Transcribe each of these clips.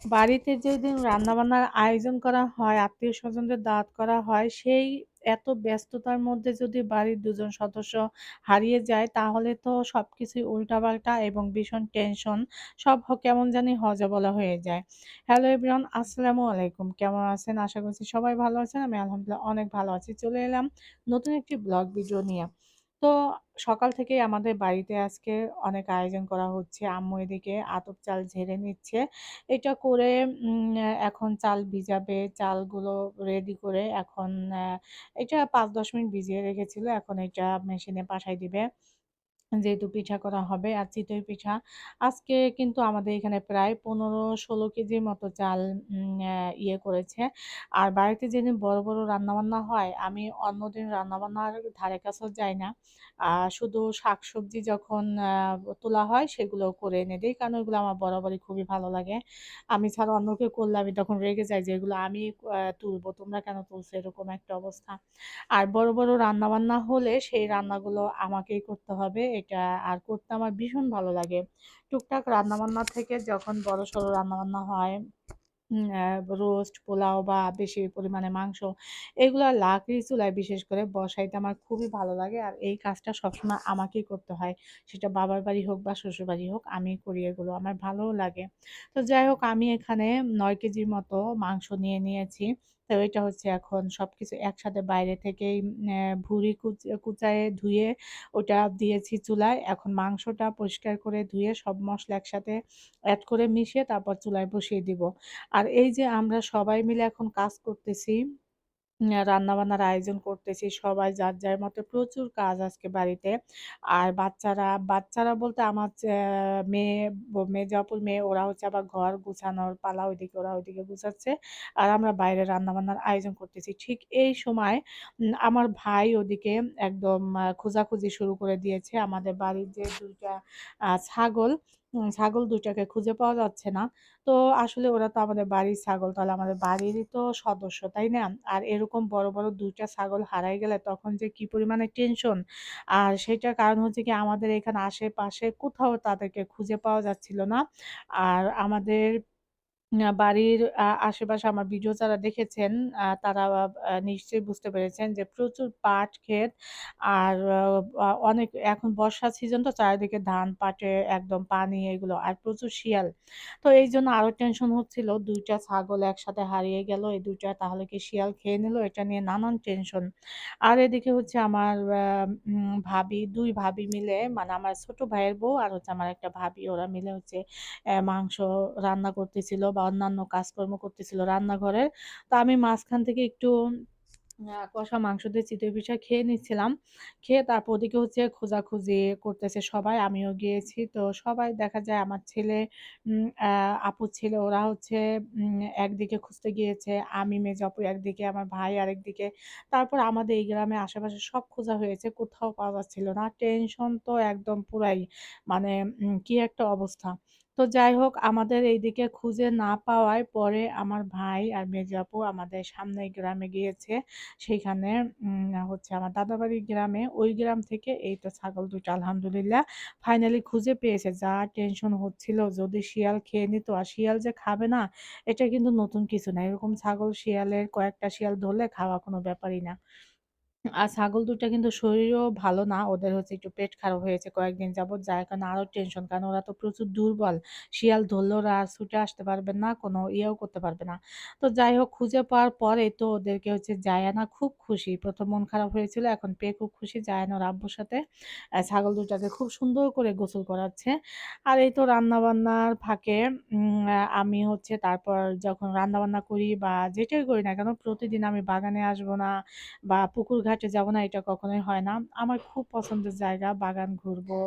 বাড়িতে যেদিন রান্নাবান্নার আয়োজন করা হয়, আত্মীয়স্বজনদের দাওয়াত করা হয়, সেই এত ব্যস্ততার মধ্যে যদি বাড়ির ২ জন সদস্য হারিয়ে যায়, তাহলে তো সবকিছুই উল্টাপাল্টা এবং ভীষণ টেনশন। সব কেমন জানি হযবলা হয়ে যায়। হ্যালো এভরিওয়ান, আসসালামু আলাইকুম। কেমন আছেন? আশা করছি সবাই ভালো আছেন। আমি আলহামদুলিল্লাহ অনেক ভালো আছি। চলে এলাম নতুন একটি ব্লগ ভিডিও নিয়ে। তো সকাল থেকেই আমাদের বাড়িতে আজকে অনেক আয়োজন করা হচ্ছে। আম্মু এদিকে আতপ চাল ঝেড়ে নিচ্ছে। এটা করে এখন চাল ভিজাবে। চালগুলো রেডি করে এখন এটা ৫-১০ মিনিট ভিজিয়ে রেখেছিল। এখন এটা মেশিনে পাঠায় দিবে। যেহেতু পিঠা করা হবে আর চিতই পিঠা। আজকে কিন্তু আমাদের এখানে প্রায় ১৫-১৬ কেজির মতো চাল ইয়ে করেছে। আর বাড়িতে যেদিন বড়, বড় রান্নাবান্না হয়, আমি অন্যদিন রান্নাবান্নার ধারে কাছেও যাই না। শুধু শাকসবজি যখন তোলা হয় সেগুলো করে এনে দেই। কারণ ওইগুলো আমার বরাবরই খুবই ভালো লাগে। আমি ছাড়া অন্য কেউ করলে আমি তখন রেগে যাই যে, "এগুলো আমি তুলবো, তোমরা কেন তুলছো?" এরকম একটা অবস্থা। আর বড়, বড় রান্নাবান্না হলে সেই রান্নাগুলো আমাকেই করতে হবে। এটা আর করতে আমার ভীষণ ভালো লাগে। টুকটাক রান্নাবান্না থেকে যখন বড়সড় রান্নাবান্না হয়, উম আ রোস্ট, পোলাও বা বেশি পরিমাণে মাংস, এগুলা লাকড়ির চুলায় বিশেষ করে বসাইতে আমার খুবই ভালো লাগে। আর এই কাজটা সবসময় আমাকেই করতে হয়। সেটা বাবার বাড়ি হোক বা শ্বশুরবাড়ি হোক, আমিই করি এগুলো। আমার ভালোও লাগে। তো যাই হোক, আমি এখানে ৯ কেজির মতো মাংস নিয়ে নিয়েছি। তো এটা হচ্ছে এখন সবকিছু একসাথে বাইরে থেকেই ভুঁড়ি কুচায়ে ধুয়ে ওটা দিয়েছি চুলায়। এখন মাংসটা পরিষ্কার করে ধুয়ে সব মসলা একসাথে এড করে মিশিয়ে তারপর চুলায় বসিয়ে দিব। আর এই যে আমরা সবাই মিলে এখন কাজ করতেছি, রান্নাবান্নার আয়োজন করতেছি। সবাই যার, যার মতো প্রচুর কাজ আজকে বাড়িতে। আর বাচ্চারা বলতে আমার মেয়ে, মেজো আপুর মেয়ে, ওরা হচ্ছে আবার ঘর গুছানোর পালা, ওইদিকে ওরা ওইদিকে গুছাচ্ছে। আর আমরা বাইরে রান্নাবান্নার আয়োজন করতেছি। ঠিক এই সময় আমার ভাই ওদিকে একদম খোঁজাখুঁজি শুরু করে দিয়েছে। আমাদের বাড়ির যে ২ টা ছাগল, ছাগল ২ টাকে খুঁজে পাওয়া যাচ্ছে না। তো আসলে ওরা তো আমাদের বাড়ির ছাগল, তাহলে আমাদের বাড়িরই তো সদস্য, তাই না? আর এরকম বড়, বড় ২ টা ছাগল হারায় গেলে তখন যে কি পরিমাণে টেনশন। আর সেটার কারণ হচ্ছে কি, আমাদের এখানে আশেপাশে কোথাও তাদেরকে খুঁজে পাওয়া যাচ্ছিল না। আর আমাদের বাড়ির আশেপাশে আমার ভিডিও যারা দেখেছেন, তারা নিশ্চয়ই বুঝতে পেরেছেন যে প্রচুর পাট ক্ষেত। আর অনেক এখন বর্ষার সিজন তো চারিদিকে ধান, পাটে একদম পানি এগুলো, আর প্রচুর শিয়াল। তো এইজন্য আরো টেনশন হচ্ছিল, ২ টা ছাগল একসাথে হারিয়ে গেল। এই ২ টা তাহলে কি শিয়াল খেয়ে নিল? এটা নিয়ে নানান টেনশন। আর এদিকে হচ্ছে আমার ভাবি, ২ ভাবি মিলে, মানে আমার ছোট ভাইয়ের বউ আর হচ্ছে আমার একটা ভাবি, ওরা মিলে হচ্ছে মাংস রান্না করতেছিল বা অন্যান্য কাজকর্ম করতেছিল রান্নাঘরের। তো আমি মাঝখান থেকে একটু কষা মাংস দিয়ে চিতই পিঠা খেয়ে নিচ্ছিলাম। খেয়ে তারপর ওদিকে হচ্ছে খোঁজাখুঁজি করতেছে সবাই। আমিও গিয়েছি। তো সবাই দেখা যায়, আমার ছেলে, আপুর ছেলে, ওরা হচ্ছে একদিকে খুঁজতে গিয়েছে। আমি, মেজো আপু একদিকে, আমার ভাই আরেকদিকে। তারপর আমাদের এই গ্রামে আশেপাশে সব খোঁজা হয়েছে। কোথাও পাওয়া যাচ্ছিল না। টেনশন তো একদম পুরাই, মানে কি একটা অবস্থা। তো যাই হোক, আমাদের এইদিকে খুঁজে না পাওয়ায় পরে আমার ভাই আর মেজো আপু আমাদের সামনের গ্রামে গিয়েছে। সেইখানে হচ্ছে আমার দাদাবাড়ির গ্রামে, ওই গ্রাম থেকে এই তো ছাগল ২ টা আলহামদুলিল্লাহ ফাইনালি খুঁজে পেয়েছে। যা টেনশন হচ্ছিল যদি শিয়াল খেয়ে নিত, আর শিয়াল যে খাবে না এটা কিন্তু নতুন কিছু না। এরকম ছাগল শিয়ালের কয়েকটা শিয়াল ধরলে খাওয়া কোনো ব্যাপারই না। আর ছাগল ২ টা কিন্তু শরীরেও ভালো না। ওদের হচ্ছে একটু পেট খারাপ হয়েছে কয়েকদিন যাবৎ। যার কারণে আরো টেনশন। কারণ ওরা তো প্রচুর দুর্বল। শিয়াল ধরলে ওরা আর ছুটে আসতে পারবে না, কোনো ইয়েও করতে পারবে না। তো যাই হোক, খুঁজে পাওয়ার পরে তো ওদেরকে হচ্ছে জায়ানা খুব খুশি। ১ম মন খারাপ হয়েছিল, এখন পেয়ে খুব খুশি। জায়ান ওর আব্বুর সাথে ছাগল ২ টাকে খুব সুন্দর করে গোসল করাচ্ছে। আর এই তো রান্নাবান্নার ফাঁকে আমি হচ্ছে তারপর যখন রান্নাবান্না করি বা যেটাই করি না কেন, প্রতিদিন আমি বাগানে আসবো না বা পুকুর ঘাটে যাব না, এটা কখনোই হয় না। আমার খুব পছন্দের জায়গা, বাগান ঘুরবো,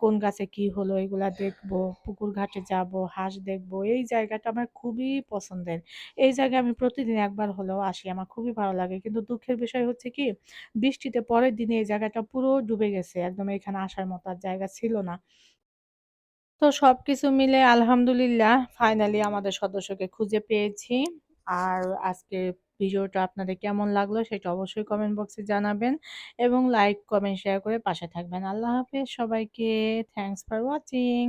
কোন গাছে কি হলো এগুলা দেখবো, পুকুর ঘাটে যাবো, হাঁস দেখবো। এই জায়গাটা আমার খুবই পছন্দের। এই জায়গায় আমি প্রতিদিন একবার হলেও আসি। আমার খুবই ভালো লাগে। কিন্তু দুঃখের বিষয় হচ্ছে কি, বৃষ্টিতে পরের দিনে এই জায়গাটা পুরো ডুবে গেছে। একদম এখানে আসার মতো আর জায়গা ছিল না। তো সবকিছু মিলে আলহামদুলিল্লাহ ফাইনালি আমাদের সদস্যকে খুঁজে পেয়েছি। আর আজকের ভিডিওটা আপনাদের কেমন লাগলো সেটা অবশ্যই কমেন্ট বক্সে জানাবেন এবং লাইক, কমেন্ট, শেয়ার করে পাশে থাকবেন। আল্লাহ হাফেজ সবাইকে। Thanks for watching.